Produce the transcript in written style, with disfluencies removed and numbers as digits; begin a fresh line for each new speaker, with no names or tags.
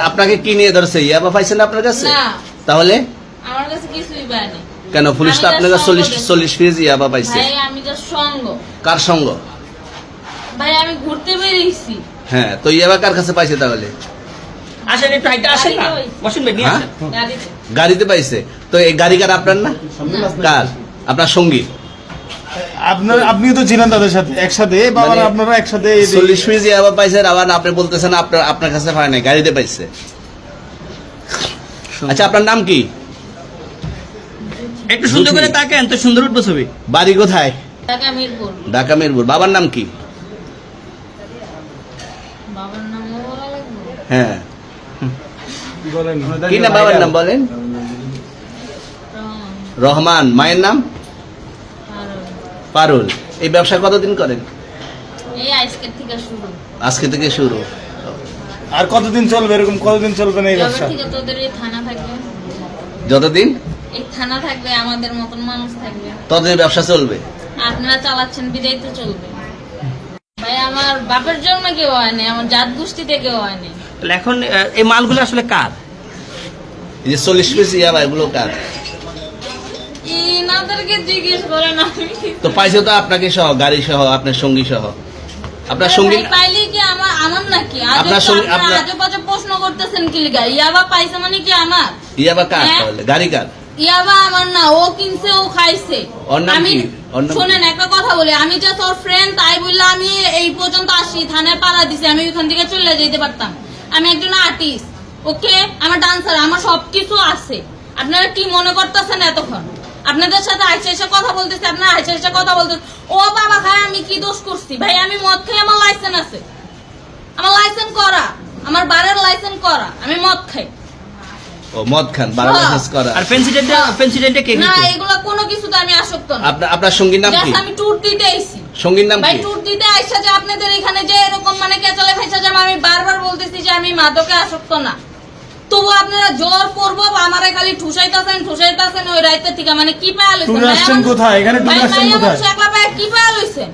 আপনাকে কি নিয়ে ধরছে? ইয়াবা পাইছেন আপনার কাছে?
না,
তাহলে
আমার কাছে কিছুই পায়নি।
কেন পুলিশ তো
আমি
আপনার কাছে
just সঙ্গ
40 পিস ইয়াবা পাইছে?
ভাই আমি তো সঙ্গ।
কার সঙ্গ?
ভাই আমি ঘুরতে বেরিয়েছি।
হ্যাঁ, তো ইয়াবা কার কাছে পাইছে তাহলে?
আসেন একটু হাইটা আসেন না, বসেন ভাই, নিয়ে
হ্যাঁ?
আসেন।
গাড়িতে।
গাড়িতে পাইছে। তো এই গাড়ি কার? আপনার না? কার? আপনার সঙ্গী।
আপনিও তো ছিলেন তাদের সাথে একসাথে, বাবা
মানে
আপনারা একসাথে
40 পিস ইয়াবা পাইছে, আবার আপনি বলতেছেন আপনার কাছে পায় নাই, গাড়িতে পাইছে। আচ্ছা, আপনার নাম কি?
একটু সুন্দর করে তাকান তো, সুন্দর উঠবো ছবি।
বাড়ি কোথায়?
ঢাকা মিরপুর।
ঢাকা মিরপুর। বাবার নাম কি?
বাবার নামও বলা লাগবে?
হ্যাঁ,
বলেন
কি নাম বাবার নাম বলেন?
রহমান,
রহমান। মায়ের নাম?
পারুল।
পারুল। এই ব্যবসা কতদিন করেন?
এই আজকের থেকে শুরু।
আজকে থেকে শুরু।
আর কতদিন চলবে এরকম, কতদিন চলবে না এই
এবার
ব্যবসা?
থেকে তোদের এই থানা থাকবে,
যতদিন
এই থানা থাকবে, আমাদের মতন মানুষ থাকবে।
ততদিন ব্যবসা চলবে।
আপনারা চালাচ্ছেন বিদায় তো চলবে। ভাই আমার বাপের জন্ম কেউ হয়নি, আমার জাত গোষ্ঠীতে কেউ হয়নি।
তাহলে এখন এই মালগুলো আসলে কার?
এই যে 40 পিস ইয়াবা, এগুলো কার?
ইনাদেরকে জিজ্ঞেস করেন। আমি
তো পাইছে তো আপনাকে সহ, গাড়ি সহ, আপনার সঙ্গী সহ। আপনার সঙ্গী
ভাই পাইলে কি আমার নাকি?
আপনার সঙ্গী- আপনার-
আজে বাজে প্রশ্ন করতেছেন কি লিগা? ইয়াবা পাইছে মানে কি আমার?
ইয়াবা কার
হ্যাঁ?
তাহলে? গাড়ি কার?
ইয়াবা আমার না, ও কিনছে, ও খাইছে।
ওর নাম
আমি
কি? ওর নাম
শোনেন একটা কথা বলি, আমি যে তোর ফ্রেন্ড তাই বললে আমি এই পর্যন্ত আসি, থানায় পাড়া দিছি, আমি ওইখান থেকে চলে যেতে পারতাম। আমি একজন আর্টিস্ট, ওকে, আমার ডান্সার, আমার সবকিছু আছে। আপনারা কি মনে করতেছেন এতক্ষণ? আপনাদের সাথে আইসা এসে কথা বলতেছি, আপনারা আইসা এসে কথা বলতেছেন। ও বাবা খায়, আমি কি দোষ করছি? ভাই আমি মদ খাই, আমার লাইসেন্স আছে, আমার লাইসেন্স করা, আমার বারের লাইসেন্স করা, আমি মদ খাই।
ও মদ খান, বারো
হ্যাঁ।
লাইসেন্স করা।
আর পেন্সিডেন্টে কে
না,
দিত?
এগুলো কোনো কিছুতে আমি আসক্ত না।
আপনার সঙ্গীর নাম কি?
Just আমি ট্যুর দিতে আইছি।
সঙ্গীর নাম
ভাই
কি?
ট্যুর দিতে আইসা যে আপনাদের এখানে যে এরকম মানে কেচালে খাইছা যে আমি বারবার বলতেছি যে আমি মাদকে আসক্ত না, তবু আপনারা জোর করবো আমারে খালি ঠুসাইতাছেন ওই রাইতে থেকে, মানে কি পায়া লইছেন?
ট্যুর আসছেন কোথায়? এখানে ট্যুর
ভাই
আসছেন
মাইয়া
কোথায়?
মানুষ একলা পায়া কি পায়া লইছেন?